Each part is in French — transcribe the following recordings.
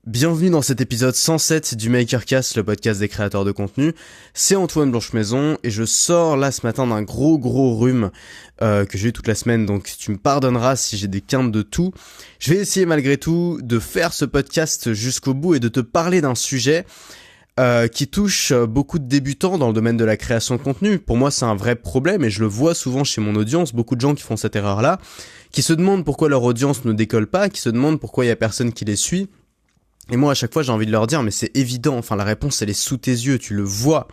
Bienvenue dans cet épisode 107 du Makercast, le podcast des créateurs de contenu. C'est Antoine Blanche-Maison et je sors là ce matin d'un gros rhume que j'ai eu toute la semaine, donc tu me pardonneras si j'ai des quintes de tout. Je vais essayer malgré tout de faire ce podcast jusqu'au bout et de te parler d'un sujet qui touche beaucoup de débutants dans le domaine de la création de contenu. Pour moi, c'est un vrai problème et je le vois souvent chez mon audience, beaucoup de gens qui font cette erreur-là, qui se demandent pourquoi leur audience ne décolle pas, qui se demandent pourquoi il y a personne qui les suit. Et moi, à chaque fois, j'ai envie de leur dire, mais c'est évident, enfin, la réponse, elle est sous tes yeux, tu le vois.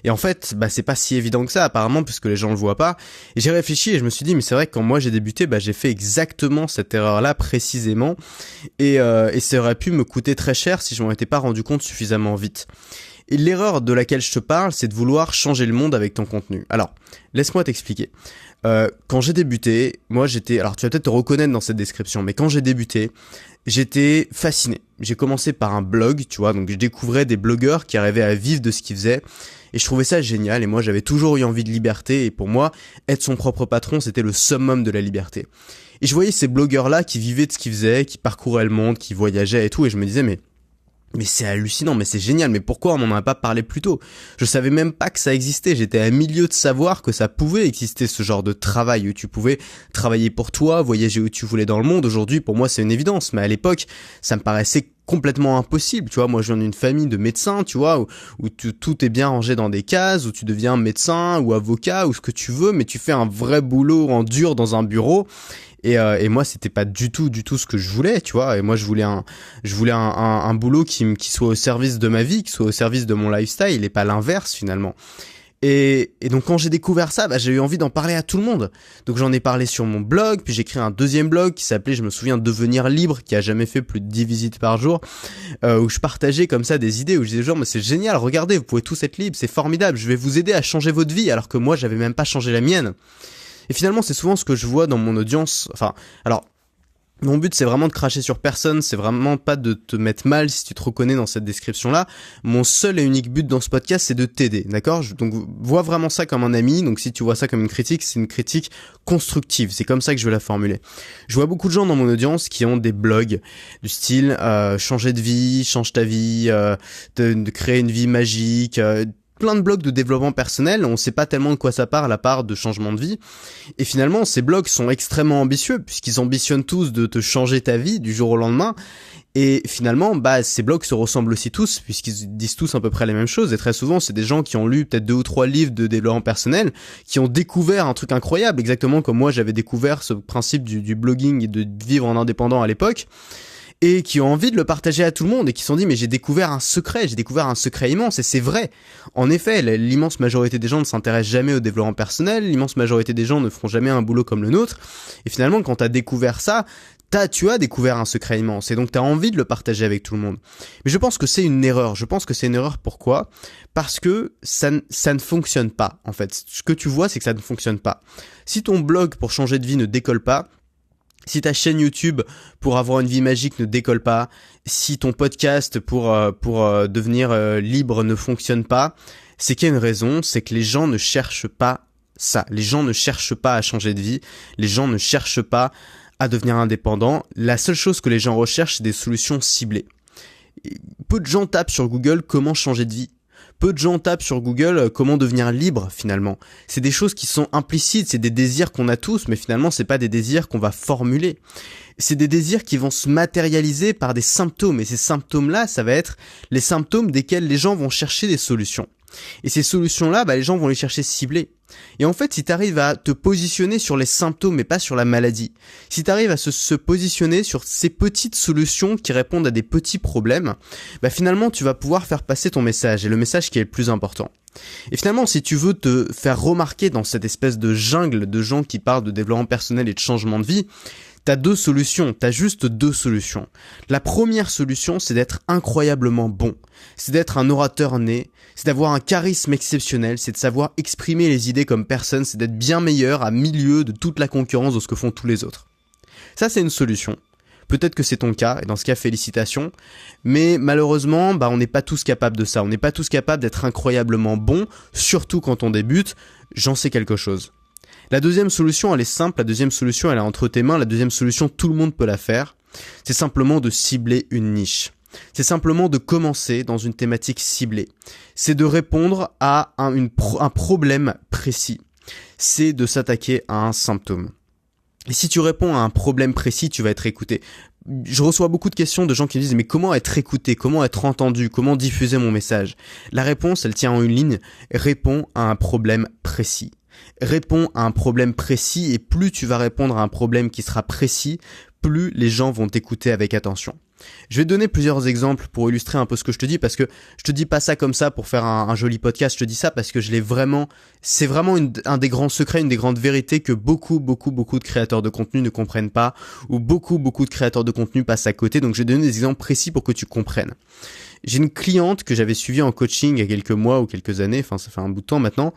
Et en fait, c'est pas si évident que ça, apparemment, puisque les gens le voient pas. Et j'ai réfléchi et je me suis dit, mais c'est vrai que quand moi j'ai débuté, j'ai fait exactement cette erreur-là, précisément. Et ça aurait pu me coûter très cher si je m'en étais pas rendu compte suffisamment vite. Et l'erreur de laquelle je te parle, c'est de vouloir changer le monde avec ton contenu. Alors, laisse-moi t'expliquer. Quand j'ai débuté, moi j'étais... Alors tu vas peut-être te reconnaître dans cette description, mais quand j'ai débuté, j'étais fasciné. J'ai commencé par un blog, tu vois, donc je découvrais des blogueurs qui arrivaient à vivre de ce qu'ils faisaient, et je trouvais ça génial, et moi j'avais toujours eu envie de liberté, et pour moi, être son propre patron, c'était le summum de la liberté. Et je voyais ces blogueurs-là qui vivaient de ce qu'ils faisaient, qui parcouraient le monde, qui voyageaient et tout, et je me disais, mais c'est hallucinant, mais c'est génial, mais pourquoi on m'en a pas parlé plus tôt? Je savais même pas que ça existait, j'étais à milieu de savoir que ça pouvait exister ce genre de travail où tu pouvais travailler pour toi, voyager où tu voulais dans le monde. Aujourd'hui, pour moi, c'est une évidence, mais à l'époque, ça me paraissait complètement impossible, tu vois. Moi, je viens d'une famille de médecins, tu vois, où tout est bien rangé dans des cases, où tu deviens médecin ou avocat ou ce que tu veux, mais tu fais un vrai boulot en dur dans un bureau. Et moi, c'était pas du tout ce que je voulais, tu vois. Et moi, je voulais un boulot qui soit au service de ma vie, qui soit au service de mon lifestyle et pas l'inverse finalement. Et donc quand j'ai découvert ça, j'ai eu envie d'en parler à tout le monde. Donc j'en ai parlé sur mon blog, puis j'ai créé un deuxième blog qui s'appelait, je me souviens, Devenir Libre, qui a jamais fait plus de 10 visites par jour, où je partageais comme ça des idées, où je disais genre, mais c'est génial, regardez, vous pouvez tous être libres, c'est formidable, je vais vous aider à changer votre vie, alors que moi, j'avais même pas changé la mienne. Et finalement, c'est souvent ce que je vois dans mon audience. Enfin, alors, mon but, c'est vraiment de cracher sur personne, c'est vraiment pas de te mettre mal si tu te reconnais dans cette description-là. Mon seul et unique but dans ce podcast, c'est de t'aider, d'accord? Donc, vois vraiment ça comme un ami. Donc, si tu vois ça comme une critique, c'est une critique constructive. C'est comme ça que je vais la formuler. Je vois beaucoup de gens dans mon audience qui ont des blogs du style changer de vie, change ta vie, de créer une vie magique, plein de blogs de développement personnel, on sait pas tellement de quoi ça parle à part de changement de vie. Et finalement, ces blogs sont extrêmement ambitieux puisqu'ils ambitionnent tous de te changer ta vie du jour au lendemain. Et finalement, ces blogs se ressemblent aussi tous puisqu'ils disent tous à peu près les mêmes choses. Et très souvent, c'est des gens qui ont lu peut-être 2 ou 3 livres de développement personnel, qui ont découvert un truc incroyable, exactement comme moi j'avais découvert ce principe du blogging et de vivre en indépendant à l'époque. Et qui ont envie de le partager à tout le monde et qui se sont dit mais j'ai découvert un secret immense et c'est vrai. En effet, l'immense majorité des gens ne s'intéressent jamais au développement personnel, l'immense majorité des gens ne feront jamais un boulot comme le nôtre. Et finalement, quand t'as découvert ça, tu as découvert un secret immense et donc t'as envie de le partager avec tout le monde. Mais je pense que c'est une erreur. Pourquoi? Parce que ça ne fonctionne pas en fait. Ce que tu vois, c'est que ça ne fonctionne pas. Si ton blog pour changer de vie ne décolle pas, si ta chaîne YouTube pour avoir une vie magique ne décolle pas, si ton podcast pour devenir libre ne fonctionne pas, c'est qu'il y a une raison, c'est que les gens ne cherchent pas ça. Les gens ne cherchent pas à changer de vie, les gens ne cherchent pas à devenir indépendants. La seule chose que les gens recherchent, c'est des solutions ciblées. Peu de gens tapent sur Google comment changer de vie. Peu de gens tapent sur Google comment devenir libre finalement. C'est des choses qui sont implicites, c'est des désirs qu'on a tous, mais finalement c'est pas des désirs qu'on va formuler. C'est des désirs qui vont se matérialiser par des symptômes, et ces symptômes-là, ça va être les symptômes desquels les gens vont chercher des solutions. Et ces solutions-là, les gens vont les chercher ciblées. Et en fait, si tu arrives à te positionner sur les symptômes et pas sur la maladie, si tu arrives à se positionner sur ces petites solutions qui répondent à des petits problèmes, finalement, tu vas pouvoir faire passer ton message, et le message qui est le plus important. Et finalement, si tu veux te faire remarquer dans cette espèce de jungle de gens qui parlent de développement personnel et de changement de vie, t'as juste deux solutions. La première solution, c'est d'être incroyablement bon. C'est d'être un orateur né, c'est d'avoir un charisme exceptionnel, c'est de savoir exprimer les idées comme personne, c'est d'être bien meilleur à milieu de toute la concurrence de ce que font tous les autres. Ça, c'est une solution. Peut-être que c'est ton cas, et dans ce cas, félicitations. Mais malheureusement, on n'est pas tous capables de ça. On n'est pas tous capables d'être incroyablement bons, surtout quand on débute. J'en sais quelque chose. La deuxième solution, elle est simple. La deuxième solution, elle est entre tes mains. La deuxième solution, tout le monde peut la faire. C'est simplement de cibler une niche. C'est simplement de commencer dans une thématique ciblée. C'est de répondre à un problème précis. C'est de s'attaquer à un symptôme. Et si tu réponds à un problème précis, tu vas être écouté. Je reçois beaucoup de questions de gens qui me disent « Mais comment être écouté ? Comment être entendu ? Comment diffuser mon message ?» La réponse, elle tient en une ligne. Réponds à un problème précis. Réponds à un problème précis et plus tu vas répondre à un problème qui sera précis, plus les gens vont t'écouter avec attention. Je vais te donner plusieurs exemples pour illustrer un peu ce que je te dis parce que je te dis pas ça comme ça pour faire un joli podcast, je te dis ça parce que c'est vraiment un des grands secrets, une des grandes vérités que beaucoup de créateurs de contenu ne comprennent pas ou beaucoup de créateurs de contenu passent à côté. Donc je vais te donner des exemples précis pour que tu comprennes. J'ai une cliente que j'avais suivie en coaching il y a quelques mois ou quelques années, enfin ça fait un bout de temps maintenant,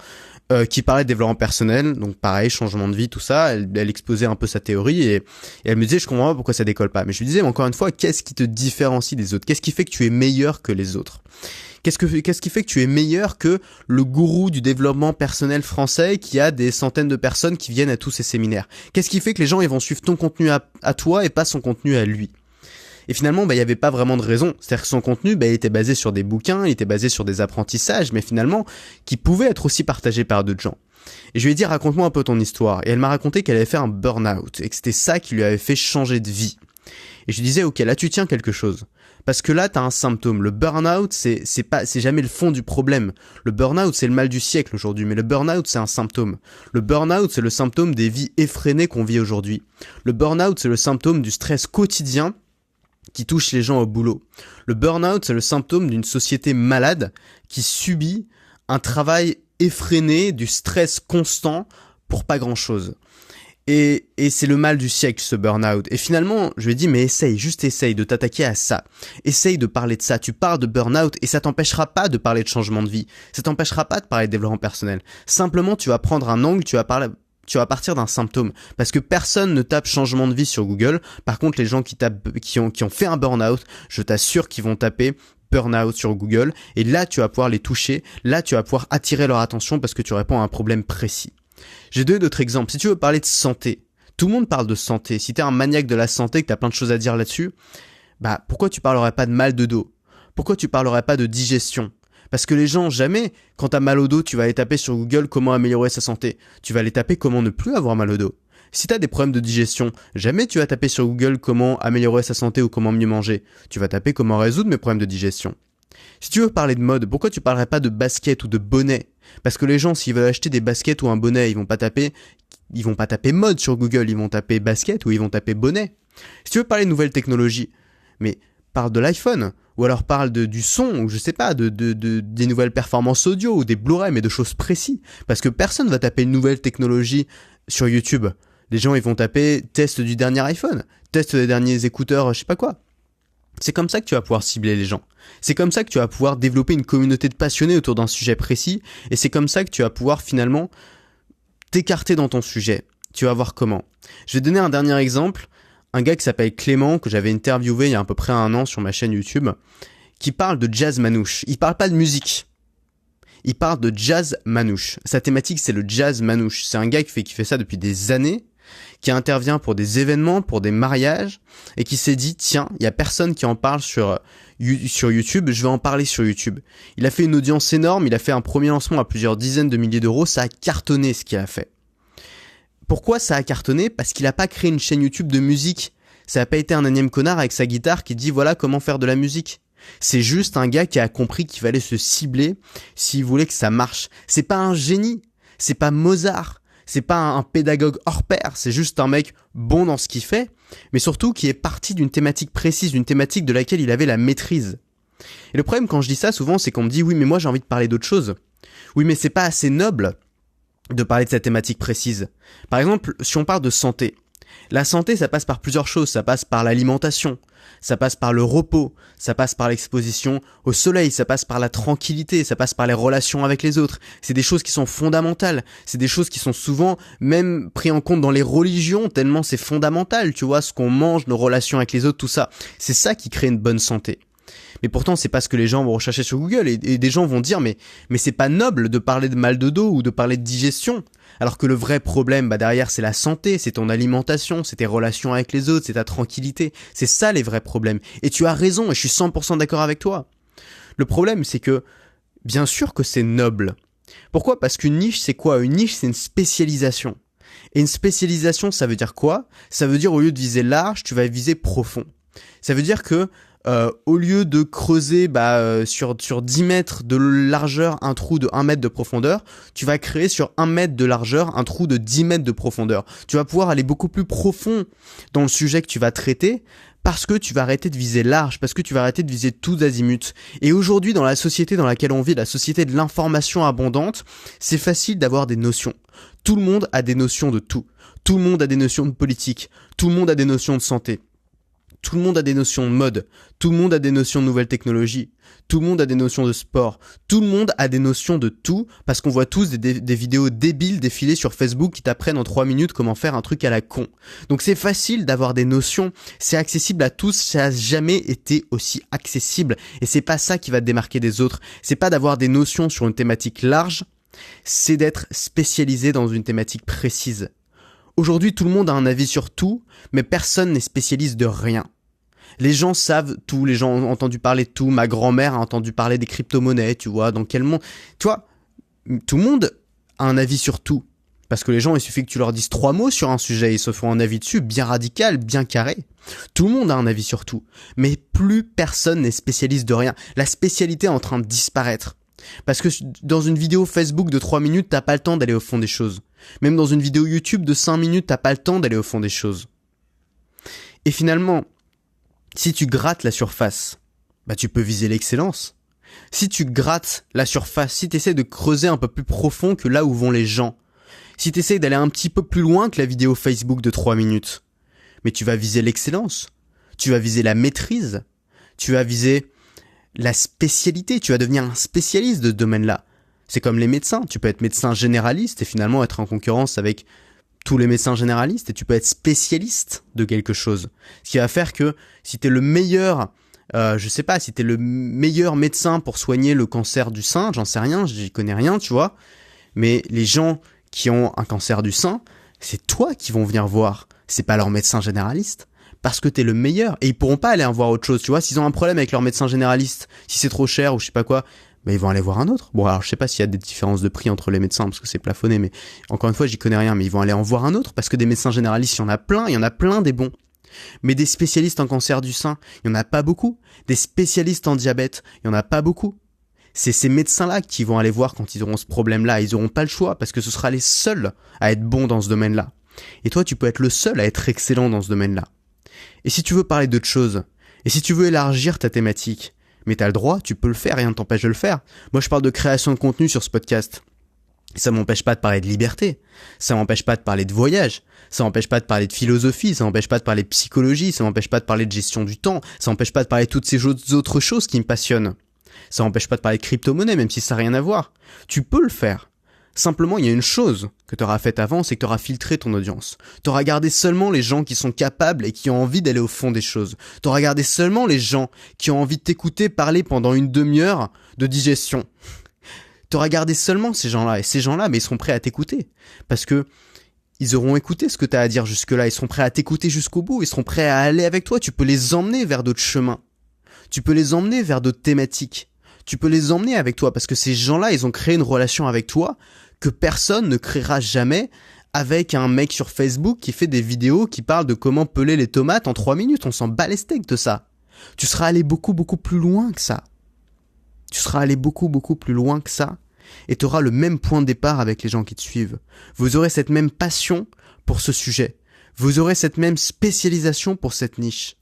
qui parlait de développement personnel, donc pareil, changement de vie, tout ça, elle exposait un peu sa théorie et elle me disait je comprends pas pourquoi ça décolle pas. Mais je lui disais encore une fois, qu'est-ce qui te différencie des autres ? Qu'est-ce qui fait que tu es meilleur que les autres ? Qu'est-ce qui fait que tu es meilleur que le gourou du développement personnel français qui a des centaines de personnes qui viennent à tous ses séminaires ? Qu'est-ce qui fait que les gens ils vont suivre ton contenu à toi et pas son contenu à lui ? Et finalement, il n'y avait pas vraiment de raison. C'est-à-dire que son contenu, il était basé sur des bouquins, il était basé sur des apprentissages, mais finalement, qui pouvaient être aussi partagés par d'autres gens. Et je lui ai dit, raconte-moi un peu ton histoire. Et elle m'a raconté qu'elle avait fait un burn-out et que c'était ça qui lui avait fait changer de vie. Et je lui disais, ok, là tu tiens quelque chose. Parce que là, t'as un symptôme. Le burn-out, c'est jamais le fond du problème. Le burn-out, c'est le mal du siècle aujourd'hui, mais le burn-out, c'est un symptôme. Le burn-out, c'est le symptôme des vies effrénées qu'on vit aujourd'hui. Le burn-out, c'est le symptôme du stress quotidien qui touche les gens au boulot. Le burn-out, c'est le symptôme d'une société malade qui subit un travail effréné, du stress constant pour pas grand-chose. Et c'est le mal du siècle, ce burn-out. Et finalement, je lui ai dit, mais juste essaye de t'attaquer à ça. Essaye de parler de ça. Tu parles de burn-out et ça t'empêchera pas de parler de changement de vie. Ça t'empêchera pas de parler de développement personnel. Simplement, tu vas prendre un angle, tu vas partir d'un symptôme. Parce que personne ne tape changement de vie sur Google. Par contre, les gens qui ont fait un burn-out, je t'assure qu'ils vont taper burn-out sur Google. Et là, tu vas pouvoir les toucher. Là, tu vas pouvoir attirer leur attention parce que tu réponds à un problème précis. J'ai donné d'autres exemples. Si tu veux parler de santé, tout le monde parle de santé. Si t'es un maniaque de la santé, que t'as plein de choses à dire là-dessus, pourquoi tu parlerais pas de mal de dos ? Pourquoi tu parlerais pas de digestion ? Parce que les gens, jamais, quand t'as mal au dos, tu vas aller taper sur Google comment améliorer sa santé. Tu vas aller taper comment ne plus avoir mal au dos. Si t'as des problèmes de digestion, jamais tu vas taper sur Google comment améliorer sa santé ou comment mieux manger. Tu vas taper comment résoudre mes problèmes de digestion. Si tu veux parler de mode, pourquoi tu parlerais pas de basket ou de bonnet ? Parce que les gens, s'ils veulent acheter des baskets ou un bonnet, ils vont pas taper mode sur Google, ils vont taper basket ou ils vont taper bonnet. Si tu veux parler de nouvelles technologies, mais parle de l'iPhone, ou alors parle du son, ou je sais pas, des nouvelles performances audio, ou des Blu-ray, mais de choses précises. Parce que personne va taper une nouvelle technologie sur YouTube. Les gens, ils vont taper test du dernier iPhone, test des derniers écouteurs, je sais pas quoi. C'est comme ça que tu vas pouvoir cibler les gens. C'est comme ça que tu vas pouvoir développer une communauté de passionnés autour d'un sujet précis. Et c'est comme ça que tu vas pouvoir finalement t'écarter dans ton sujet. Tu vas voir comment. Je vais te donner un dernier exemple. Un gars qui s'appelle Clément, que j'avais interviewé il y a à peu près 1 an sur ma chaîne YouTube, qui parle de jazz manouche. Il parle pas de musique. Il parle de jazz manouche. Sa thématique, c'est le jazz manouche. C'est un gars qui fait ça depuis des années, qui intervient pour des événements, pour des mariages, et qui s'est dit, tiens, il y a personne qui en parle sur YouTube, je vais en parler sur YouTube. Il a fait une audience énorme, il a fait un premier lancement à plusieurs dizaines de milliers d'euros, ça a cartonné ce qu'il a fait. Pourquoi ça a cartonné ? Parce qu'il a pas créé une chaîne YouTube de musique. Ça a pas été un énième connard avec sa guitare qui dit voilà comment faire de la musique. C'est juste un gars qui a compris qu'il fallait se cibler s'il voulait que ça marche. C'est pas un génie, c'est pas Mozart. C'est pas un pédagogue hors pair, c'est juste un mec bon dans ce qu'il fait, mais surtout qui est parti d'une thématique précise, d'une thématique de laquelle il avait la maîtrise. Et le problème quand je dis ça souvent, c'est qu'on me dit oui mais moi j'ai envie de parler d'autre chose. Oui mais c'est pas assez noble de parler de cette thématique précise. Par exemple, si on parle de santé, la santé ça passe par plusieurs choses, ça passe par l'alimentation, ça passe par le repos, ça passe par l'exposition au soleil, ça passe par la tranquillité, ça passe par les relations avec les autres. C'est des choses qui sont fondamentales, c'est des choses qui sont souvent même pris en compte dans les religions tellement c'est fondamental, tu vois, ce qu'on mange, nos relations avec les autres, tout ça. C'est ça qui crée une bonne santé. Mais pourtant, c'est pas ce que les gens vont rechercher sur Google, et des gens vont dire, mais c'est pas noble de parler de mal de dos ou de parler de digestion. Alors que le vrai problème, derrière, c'est la santé, c'est ton alimentation, c'est tes relations avec les autres, c'est ta tranquillité. C'est ça les vrais problèmes. Et tu as raison, et je suis 100% d'accord avec toi. Le problème, c'est que, bien sûr que c'est noble. Pourquoi ? Parce qu'une niche, c'est quoi ? Une niche, c'est une spécialisation. Et une spécialisation, ça veut dire quoi ? Ça veut dire, au lieu de viser large, tu vas viser profond. Ça veut dire que, au lieu de creuser sur 10 mètres de largeur un trou de 1 mètre de profondeur, tu vas créer sur 1 mètre de largeur un trou de 10 mètres de profondeur. Tu vas pouvoir aller beaucoup plus profond dans le sujet que tu vas traiter parce que tu vas arrêter de viser large, parce que tu vas arrêter de viser tous azimuts. Et aujourd'hui, dans la société dans laquelle on vit, la société de l'information abondante, c'est facile d'avoir des notions. Tout le monde a des notions de tout. Tout le monde a des notions de politique. Tout le monde a des notions de santé. Tout le monde a des notions de mode, tout le monde a des notions de nouvelles technologies, tout le monde a des notions de sport, tout le monde a des notions de tout parce qu'on voit tous des vidéos débiles défiler sur Facebook qui t'apprennent en 3 minutes comment faire un truc à la con. Donc c'est facile d'avoir des notions, c'est accessible à tous, ça n'a jamais été aussi accessible et c'est pas ça qui va te démarquer des autres, c'est pas d'avoir des notions sur une thématique large, c'est d'être spécialisé dans une thématique précise. Aujourd'hui, tout le monde a un avis sur tout, mais personne n'est spécialiste de rien. Les gens savent tout, les gens ont entendu parler de tout, ma grand-mère a entendu parler des crypto-monnaies, tu vois, dans quel monde... Tu vois, tout le monde a un avis sur tout. Parce que les gens, il suffit que tu leur dises 3 mots sur un sujet, ils se font un avis dessus, bien radical, bien carré. Tout le monde a un avis sur tout. Mais plus personne n'est spécialiste de rien. La spécialité est en train de disparaître. Parce que dans une vidéo Facebook de 3 minutes, t'as pas le temps d'aller au fond des choses. Même dans une vidéo YouTube de 5 minutes, t'as pas le temps d'aller au fond des choses. Et finalement, si tu grattes la surface, tu peux viser l'excellence. Si tu grattes la surface, si tu essaies de creuser un peu plus profond que là où vont les gens, si tu essaies d'aller un petit peu plus loin que la vidéo Facebook de 3 minutes, mais tu vas viser l'excellence, tu vas viser la maîtrise, tu vas viser la spécialité, tu vas devenir un spécialiste de ce domaine-là. C'est comme les médecins, tu peux être médecin généraliste et finalement être en concurrence avec tous les médecins généralistes et tu peux être spécialiste de quelque chose. Ce qui va faire que si t'es le meilleur, si t'es le meilleur médecin pour soigner le cancer du sein, j'en sais rien, j'y connais rien, tu vois. Mais les gens qui ont un cancer du sein, c'est toi qui vont venir voir. C'est pas leur médecin généraliste. Parce que t'es le meilleur. Et ils pourront pas aller voir autre chose, tu vois. S'ils ont un problème avec leur médecin généraliste, si c'est trop cher ou je sais pas quoi, ils vont aller voir un autre. Bon, alors je sais pas s'il y a des différences de prix entre les médecins parce que c'est plafonné, mais encore une fois, j'y connais rien, mais ils vont aller en voir un autre parce que des médecins généralistes, il y en a plein des bons. Mais des spécialistes en cancer du sein, il y en a pas beaucoup. Des spécialistes en diabète, il y en a pas beaucoup. C'est ces médecins-là qui vont aller voir quand ils auront ce problème-là. Ils auront pas le choix parce que ce sera les seuls à être bons dans ce domaine-là. Et toi, tu peux être le seul à être excellent dans ce domaine-là. Et si tu veux parler d'autre chose, et si tu veux élargir ta thématique, mais t'as le droit, tu peux le faire, rien ne t'empêche de le faire. Moi, je parle de création de contenu sur ce podcast. Ça m'empêche pas de parler de liberté. Ça m'empêche pas de parler de voyage. Ça m'empêche pas de parler de philosophie. Ça m'empêche pas de parler de psychologie. Ça m'empêche pas de parler de gestion du temps. Ça m'empêche pas de parler de toutes ces autres choses qui me passionnent. Ça m'empêche pas de parler de crypto-monnaie, même si ça n'a rien à voir. Tu peux le faire. Simplement, il y a une chose que tu auras faite avant, c'est que tu auras filtré ton audience. Tu auras gardé seulement les gens qui sont capables et qui ont envie d'aller au fond des choses. Tu auras gardé seulement les gens qui ont envie de t'écouter parler pendant une demi-heure de digestion. Tu auras gardé seulement ces gens-là. Et ces gens-là, ils seront prêts à t'écouter. Parce que ils auront écouté ce que tu as à dire jusque-là. Ils seront prêts à t'écouter jusqu'au bout. Ils seront prêts à aller avec toi. Tu peux les emmener vers d'autres chemins. Tu peux les emmener vers d'autres thématiques. Tu peux les emmener avec toi parce que ces gens-là, ils ont créé une relation avec toi que personne ne créera jamais avec un mec sur Facebook qui fait des vidéos qui parlent de comment peler les tomates en 3 minutes. On s'en bat les steaks de ça. Tu seras allé beaucoup plus loin que ça. Tu seras allé beaucoup plus loin que ça et tu auras le même point de départ avec les gens qui te suivent. Vous aurez cette même passion pour ce sujet. Vous aurez cette même spécialisation pour cette niche.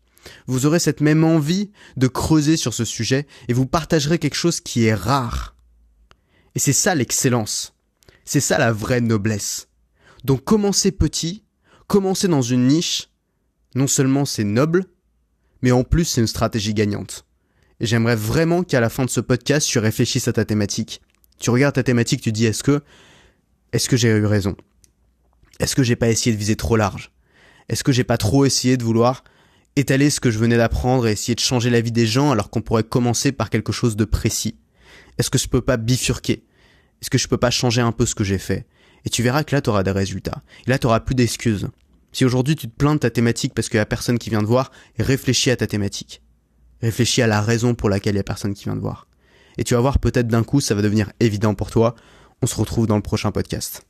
Vous aurez cette même envie de creuser sur ce sujet et vous partagerez quelque chose qui est rare. Et c'est ça l'excellence. C'est ça la vraie noblesse. Donc commencez petit, commencez dans une niche, non seulement c'est noble, mais en plus c'est une stratégie gagnante. Et j'aimerais vraiment qu'à la fin de ce podcast, tu réfléchisses à ta thématique. Tu regardes ta thématique, tu dis est-ce que j'ai eu raison? Est-ce que j'ai pas essayé de viser trop large? Est-ce que j'ai pas trop essayé de vouloir étaler ce que je venais d'apprendre et essayer de changer la vie des gens alors qu'on pourrait commencer par quelque chose de précis? Est-ce que je peux pas bifurquer? Est-ce que je peux pas changer un peu ce que j'ai fait? Et tu verras que là, tu auras des résultats. Et là, tu auras plus d'excuses. Si aujourd'hui, tu te plains de ta thématique parce qu'il y a personne qui vient te voir, réfléchis à ta thématique. Réfléchis à la raison pour laquelle il y a personne qui vient te voir. Et tu vas voir, peut-être d'un coup, ça va devenir évident pour toi. On se retrouve dans le prochain podcast.